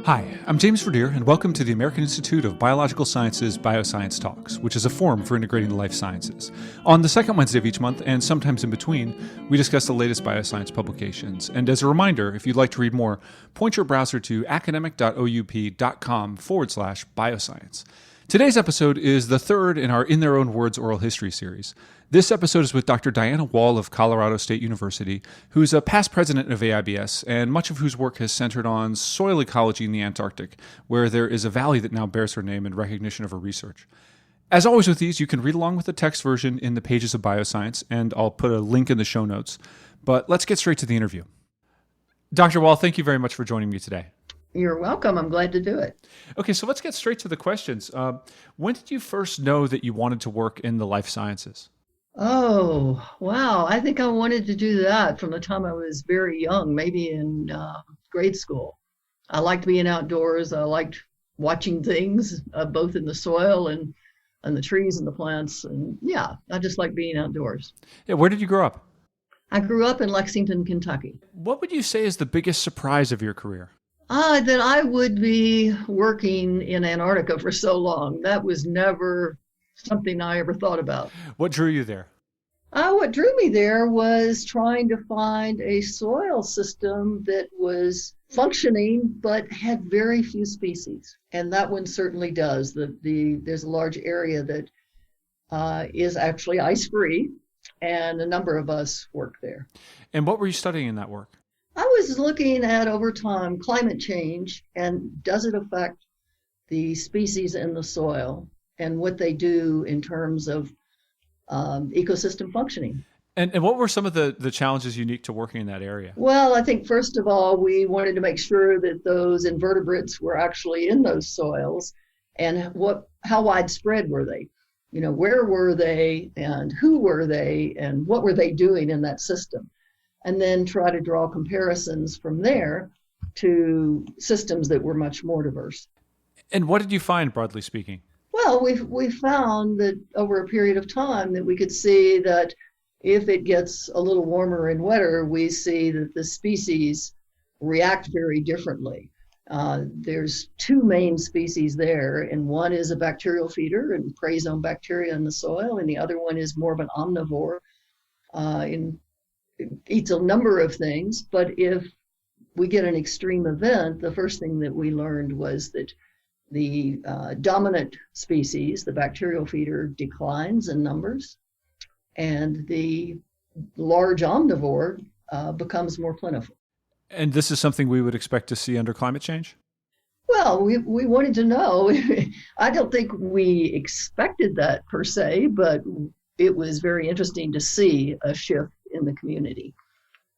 Hi, I'm James Verdier, and welcome to the American Institute of Biological Sciences BioScience Talks, which is a forum for integrating the life sciences. On the second Wednesday of each month, and sometimes in between, we discuss the latest bioscience publications. And as a reminder, if you'd like to read more, point your browser to academic.oup.com/bioscience. Today's episode is the third in our In Their Own Words oral history series. This episode is with Dr. Diana Wall of Colorado State University, who's a past president of AIBS, and much of whose work has centered on soil ecology in the Antarctic, where there is a valley that now bears her name in recognition of her research. As always with these, you can read along with the text version in the pages of BioScience, and I'll put a link in the show notes. But let's get straight to the interview. Dr. Wall, thank you very much for joining me today. You're welcome. I'm glad to do it. Okay, so let's get straight to the questions. When did you first know that you wanted to work in the life sciences? Oh, wow. I think I wanted to do that from the time I was very young, maybe in grade school. I liked being outdoors. I liked watching things, both in the soil and the trees and the plants. And yeah, I just like being outdoors. Yeah, where did you grow up? I grew up in Lexington, Kentucky. What would you say is the biggest surprise of your career? That I would be working in Antarctica for so long. That was never something I ever thought about. What drew you there? What drew me there was trying to find a soil system that was functioning but had very few species. And that one certainly does. There's a large area that is actually ice-free, and a number of us work there. And what were you studying in that work? I was looking at, over time, climate change and does it affect the species in the soil and what they do in terms of ecosystem functioning. And what were some of the challenges unique to working in that area? Well, I think first of all, we wanted to make sure that those invertebrates were actually in those soils, and how widespread were they? You know, where were they and who were they and what were they doing in that system? And then try to draw comparisons from there to systems that were much more diverse. And what did you find, broadly speaking? Well, we found that over a period of time that we could see that if it gets a little warmer and wetter, we see that the species react very differently. There's two main species there, and one is a bacterial feeder and preys on bacteria in the soil, and the other one is more of an omnivore. It eats a number of things, but if we get an extreme event, the first thing that we learned was that the dominant species, the bacterial feeder, declines in numbers, and the large omnivore becomes more plentiful. And this is something we would expect to see under climate change? Well, we wanted to know. I don't think we expected that per se, but it was very interesting to see a shift in the community.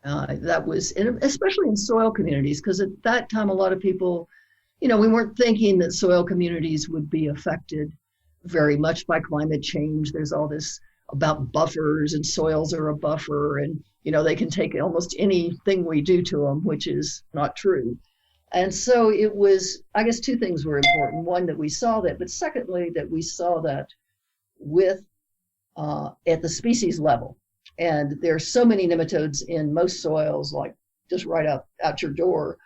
That was, especially in soil communities, because at that time, a lot of people, we weren't thinking that soil communities would be affected very much by climate change. There's all this about buffers, and soils are a buffer, and, they can take almost anything we do to them, which is not true. And so it was, I guess, two things were important. One, that we saw that, but secondly, that we saw that at the species level. And there are so many nematodes in most soils, like just right out your door.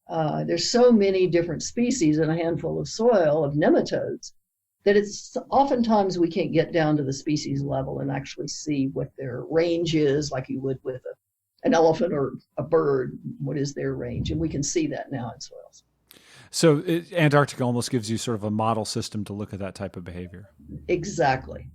There's so many different species in a handful of soil of nematodes that it's oftentimes we can't get down to the species level and actually see what their range is, like you would with an elephant or a bird. What is their range? And we can see that now in soils. So Antarctica almost gives you sort of a model system to look at that type of behavior. Exactly.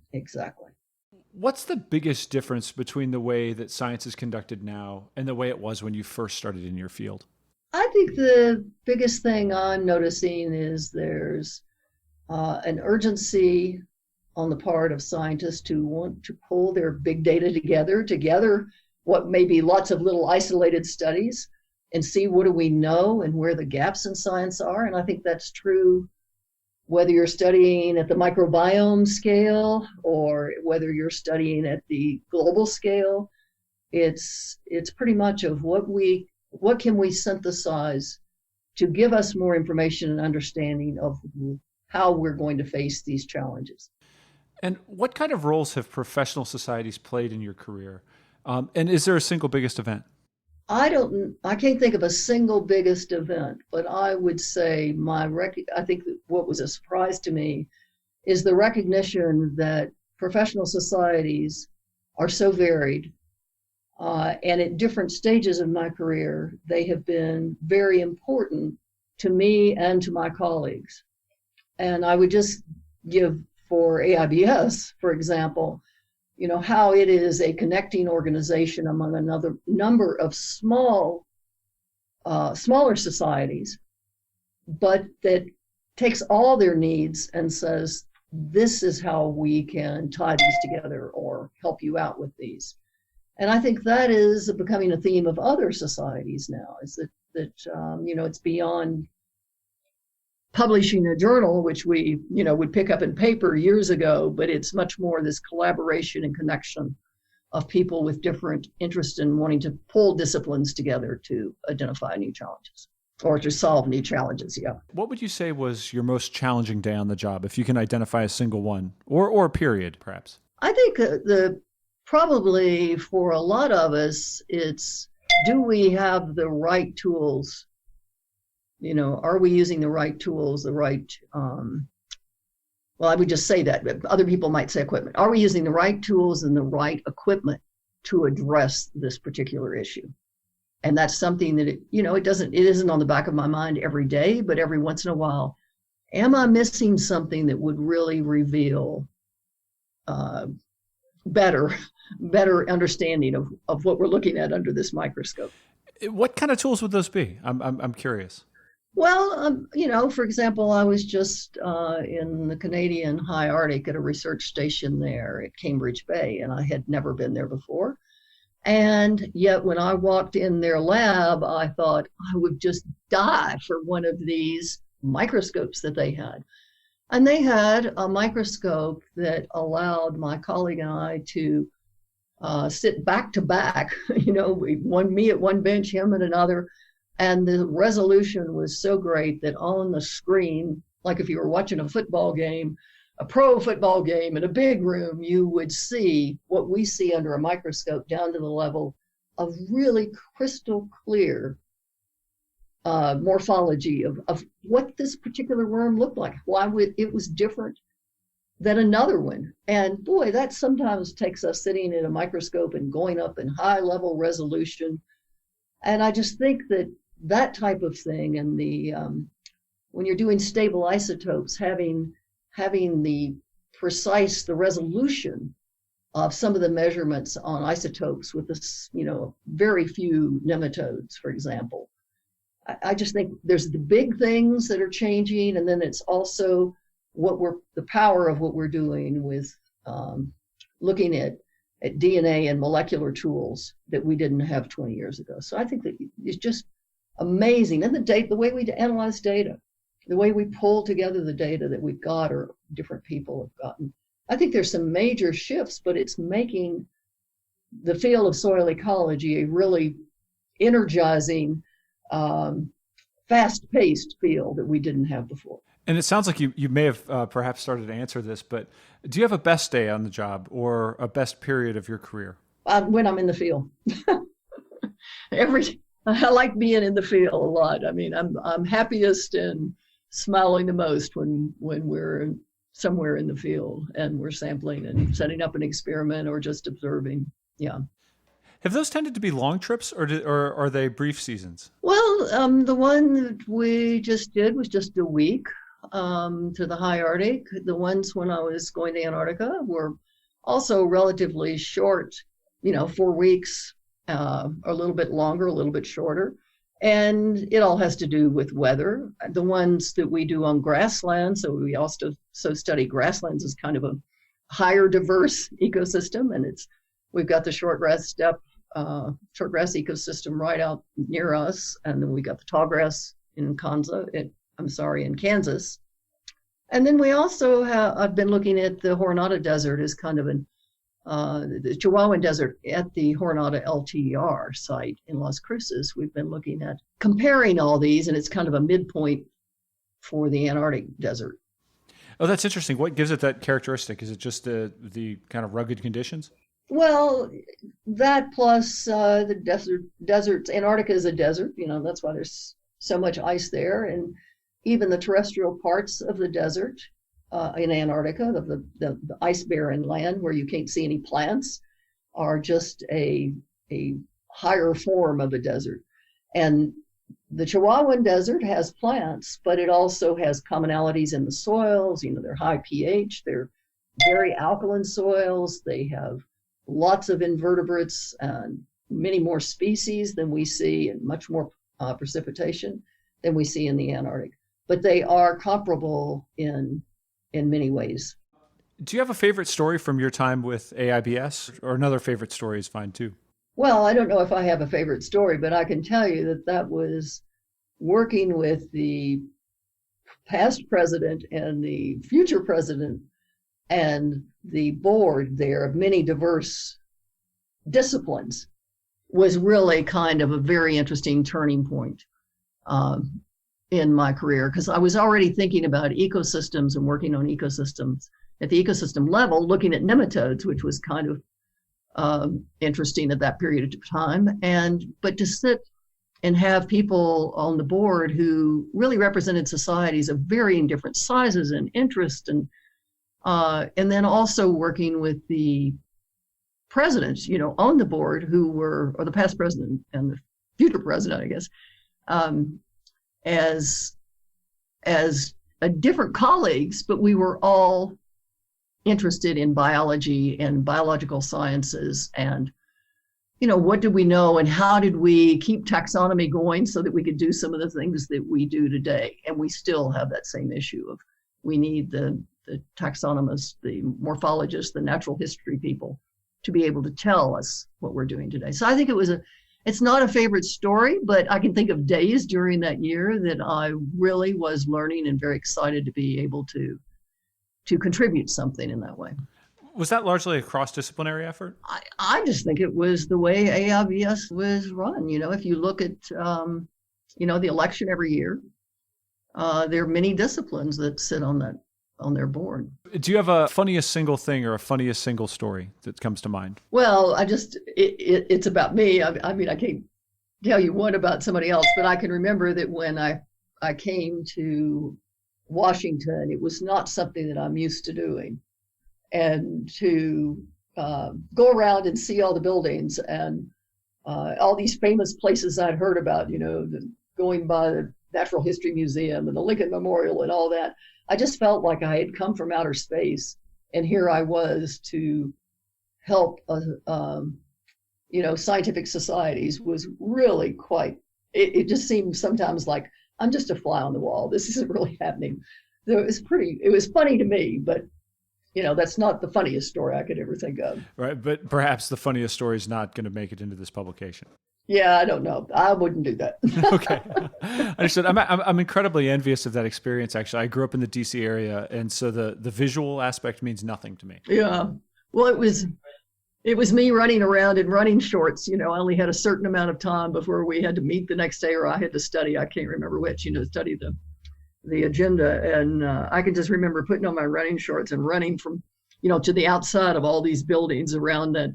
What's the biggest difference between the way that science is conducted now and the way it was when you first started in your field? I think the biggest thing I'm noticing is there's an urgency on the part of scientists to want to pull their big data together what may be lots of little isolated studies, and see what do we know and where the gaps in science are. And I think that's true whether you're studying at the microbiome scale or whether you're studying at the global scale. It's pretty much of what can we synthesize to give us more information and understanding of how we're going to face these challenges. And what kind of roles have professional societies played in your career? And is there a single biggest event? I can't think of a single biggest event, but I would say I think that what was a surprise to me is the recognition that professional societies are so varied. And at different stages of my career, they have been very important to me and to my colleagues. And I would just give for AIBS, for example, how it is a connecting organization among another number of smaller societies, but that takes all their needs and says, this is how we can tie these together or help you out with these. And I think that is becoming a theme of other societies now, is that it's beyond publishing a journal, which we, would pick up in paper years ago, but it's much more this collaboration and connection of people with different interests in wanting to pull disciplines together to identify new challenges or to solve new challenges. Yeah. What would you say was your most challenging day on the job, if you can identify a single one or a period, perhaps? I think probably for a lot of us, it's, do we have the right tools? Are we using the right tools, well, I would just say that, but other people might say equipment. Are we using the right tools and the right equipment to address this particular issue? And that's something that, it isn't on the back of my mind every day, but every once in a while, am I missing something that would really reveal better understanding of what we're looking at under this microscope? What kind of tools would those be? I'm curious. Well, for example, I was just in the Canadian High Arctic at a research station there at Cambridge Bay, and I had never been there before. And yet when I walked in their lab, I thought I would just die for one of these microscopes that they had. And they had a microscope that allowed my colleague and I to sit back to back, me at one bench, him at another. And the resolution was so great that on the screen, like if you were watching a football game, a pro football game in a big room, you would see what we see under a microscope down to the level of really crystal clear morphology of what this particular worm looked like, why it was different than another one. And boy, that sometimes takes us sitting in a microscope and going up in high level resolution. And I just think that type of thing, and the when you're doing stable isotopes, having the resolution of some of the measurements on isotopes with this, very few nematodes, for example. I just think there's the big things that are changing, and then it's also the power of what we're doing with looking at DNA and molecular tools that we didn't have 20 years ago. So I think that it's just amazing. And the way we analyze data, the way we pull together the data that we've got or different people have gotten. I think there's some major shifts, but it's making the field of soil ecology a really energizing, fast-paced field that we didn't have before. And it sounds like you may have perhaps started to answer this, but do you have a best day on the job or a best period of your career? When I'm in the field. I like being in the field a lot. I mean, I'm happiest and smiling the most when we're somewhere in the field and we're sampling and setting up an experiment or just observing. Yeah. Have those tended to be long trips, or are they brief seasons? Well, the one that we just did was just a week to the high Arctic. The ones when I was going to Antarctica were also relatively short, 4 weeks, a little bit longer, a little bit shorter. And it all has to do with weather. The ones that we do on grasslands, so we also study grasslands as kind of a higher diverse ecosystem, and we've got the shortgrass ecosystem right out near us, and then we got the tallgrass in Kansas. And then we also I've been looking at the Jornada Desert as kind of the Chihuahuan Desert at the Jornada LTER site in Las Cruces. We've been looking at comparing all these, and it's kind of a midpoint for the Antarctic desert. Oh, that's interesting. What gives it that characteristic? Is it just the kind of rugged conditions? Well, that plus deserts. Antarctica is a desert. That's why there's so much ice there, and even the terrestrial parts of the desert in Antarctica, the ice-barren land where you can't see any plants, are just a higher form of a desert. And the Chihuahuan Desert has plants, but it also has commonalities in the soils. They're high pH, they're very alkaline soils, they have lots of invertebrates and many more species than we see, and much more precipitation than we see in the Antarctic. But they are comparable in many ways. Do you have a favorite story from your time with AIBS, or another favorite story is fine too? Well, I don't know if I have a favorite story, but I can tell you that was working with the past president and the future president and the board there of many diverse disciplines was really kind of a very interesting turning point in my career, because I was already thinking about ecosystems and working on ecosystems at the ecosystem level, looking at nematodes, which was kind of interesting at that period of time. But to sit and have people on the board who really represented societies of varying different sizes and interest, and then also working with the presidents, on the board or the past president and the future president, I guess, as different colleagues, but we were all interested in biology and biological sciences, and what did we know and how did we keep taxonomy going so that we could do some of the things that we do today. And we still have that same issue of we need the taxonomists, the morphologists, the natural history people to be able to tell us what we're doing today. So I think it's not a favorite story, but I can think of days during that year that I really was learning and very excited to be able to contribute something in that way. Was that largely a cross-disciplinary effort? I just think it was the way AIBS was run. If you look at, the election every year, there are many disciplines that sit on their board. Do you have a funniest single thing or a funniest single story that comes to mind? Well, it's about me. I mean, I can't tell you one about somebody else, but I can remember that when I came to Washington, it was not something that I'm used to doing. And to go around and see all the buildings and all these famous places I'd heard about, going by the Natural History Museum and the Lincoln Memorial and all that, I just felt like I had come from outer space. And here I was to help, scientific societies was really it just seemed sometimes like I'm just a fly on the wall. This isn't really happening. It was funny to me, but that's not the funniest story I could ever think of. Right, but perhaps the funniest story is not going to make it into this publication. Yeah, I don't know. I wouldn't do that. Okay, understood. I'm incredibly envious of that experience. Actually, I grew up in the DC area, and so the visual aspect means nothing to me. Yeah, well, it was me running around in running shorts. I only had a certain amount of time before we had to meet the next day, or I had to study. I can't remember which. Study the agenda, and I can just remember putting on my running shorts and running from, to the outside of all these buildings around that.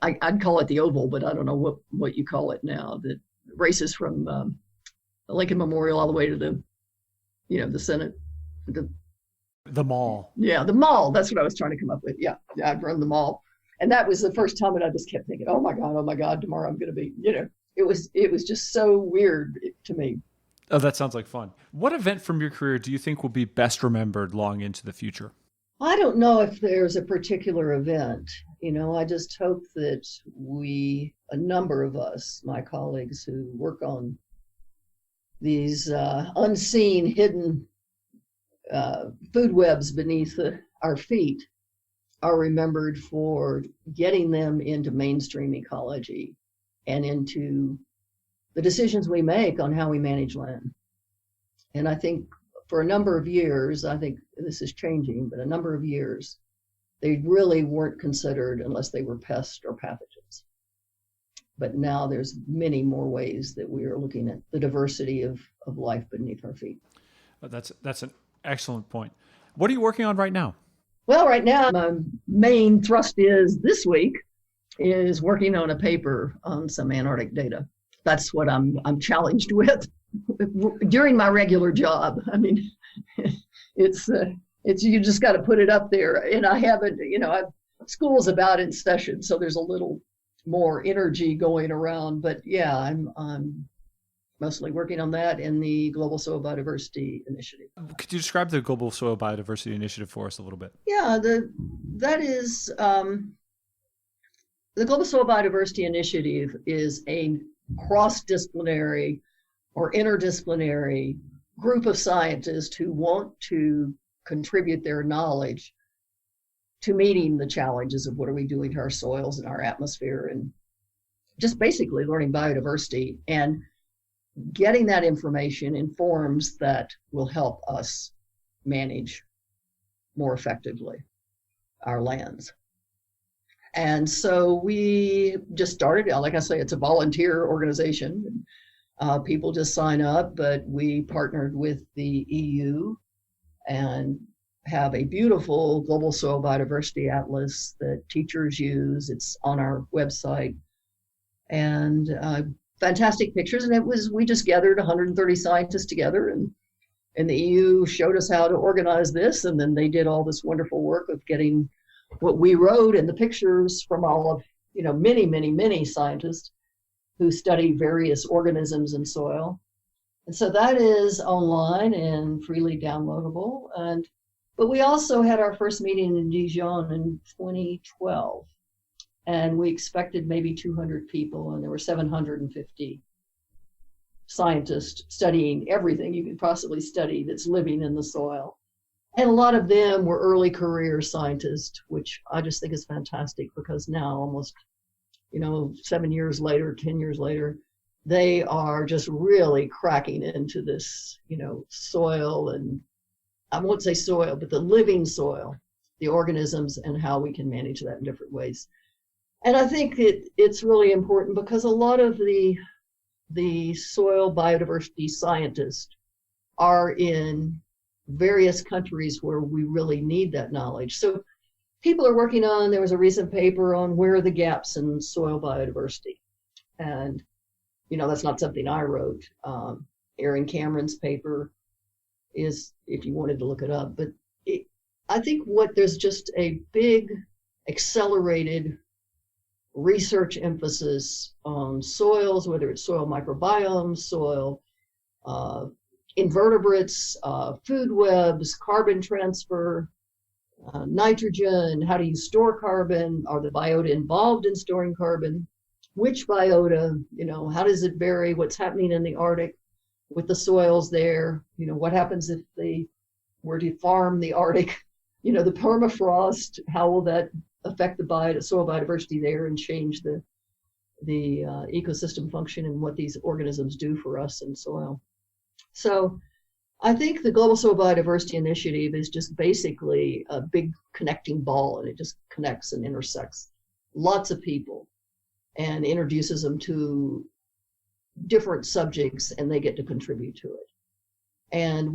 I'd call it the Oval, but I don't know what you call it now. That races from the Lincoln Memorial all the way to the Senate, the mall. Yeah, the mall. That's what I was trying to come up with. Yeah, I'd run the mall, and that was the first time that I just kept thinking, oh my God, tomorrow I'm going to be. It was just so weird to me. Oh, that sounds like fun. What event from your career do you think will be best remembered long into the future? I don't know if there's a particular event. I just hope that a number of us, my colleagues who work on these unseen, hidden food webs beneath our feet, are remembered for getting them into mainstream ecology and into the decisions we make on how we manage land. And I think for a number of years, I think this is changing, but a number of years, they really weren't considered unless they were pests or pathogens. But now there's many more ways that we are looking at the diversity of life beneath our feet. That's an excellent point. What are you working on right now? Well, right now, my main thrust is this week, is working on a paper on some Antarctic data. That's what I'm challenged with during my regular job. I mean, it's you just got to put it up there, and I haven't, school's about in session, so there's a little more energy going around. But yeah, I'm mostly working on that in the Global Soil Biodiversity Initiative. Could you describe the Global Soil Biodiversity Initiative for us a little bit? Yeah, that is the Global Soil Biodiversity Initiative is a cross-disciplinary or interdisciplinary group of scientists who want to contribute their knowledge to meeting the challenges of what are we doing to our soils and our atmosphere, and just basically learning biodiversity. And getting that information in forms that will help us manage more effectively our lands. And so we just started, like I say, it's a volunteer organization. People just sign up, but we partnered with the EU and have a beautiful Global Soil Biodiversity Atlas that teachers use. It's on our website. And fantastic pictures. And we just gathered 130 scientists together, and the EU showed us how to organize this. And then they did all this wonderful work of getting what we wrote and the pictures from all of, many, many, many scientists who study various organisms in soil. And so that is online and freely downloadable. But we also had our first meeting in Dijon in 2012. And we expected maybe 200 people, and there were 750 scientists studying everything you could possibly study that's living in the soil. And a lot of them were early career scientists, which I just think is fantastic, because now almost, 7 years later, 10 years later, they are just really cracking into this, soil, and I won't say soil, but the living soil, the organisms, and how we can manage that in different ways. And I think it's really important because a lot of the soil biodiversity scientists are in various countries where we really need that knowledge. So people are working on, there was a recent paper on where are the gaps in soil biodiversity. And, that's not something I wrote. Aaron Cameron's paper is, if you wanted to look it up, but I think there's just a big accelerated research emphasis on soils, whether it's soil microbiome, soil invertebrates, food webs, carbon transfer, nitrogen, how do you store carbon? Are the biota involved in storing carbon? Which biota, how does it vary? What's happening in the Arctic with the soils there? What happens if they were to farm the Arctic? The permafrost, how will that affect the soil biodiversity there and change the ecosystem function and what these organisms do for us in soil? So I think the Global Soil Biodiversity Initiative is just basically a big connecting ball, and it just connects and intersects lots of people and introduces them to different subjects, and they get to contribute to it. And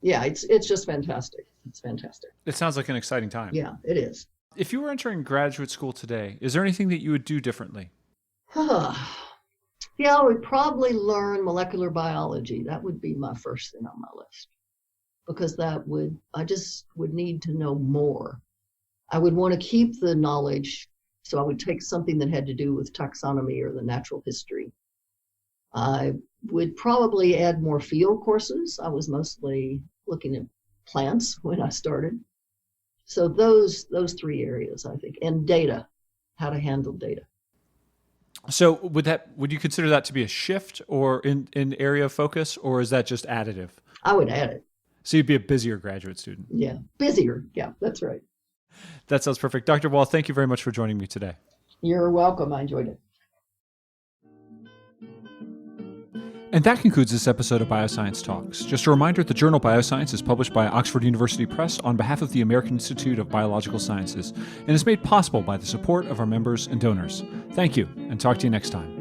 it's just fantastic. It's fantastic. It sounds like an exciting time. Yeah, it is. If you were entering graduate school today, is there anything that you would do differently? Yeah, I would probably learn molecular biology. That would be my first thing on my list, because I just would need to know more. I would want to keep the knowledge, so I would take something that had to do with taxonomy or the natural history. I would probably add more field courses. I was mostly looking at plants when I started. So those three areas, I think, and data, how to handle data. So would you consider that to be a shift or in area of focus, or is that just additive? I would add it. So you'd be a busier graduate student. Yeah, busier. Yeah, that's right. That sounds perfect. Dr. Wall, thank you very much for joining me today. You're welcome. I enjoyed it. And that concludes this episode of BioScience Talks. Just a reminder, the journal BioScience is published by Oxford University Press on behalf of the American Institute of Biological Sciences and is made possible by the support of our members and donors. Thank you, and talk to you next time.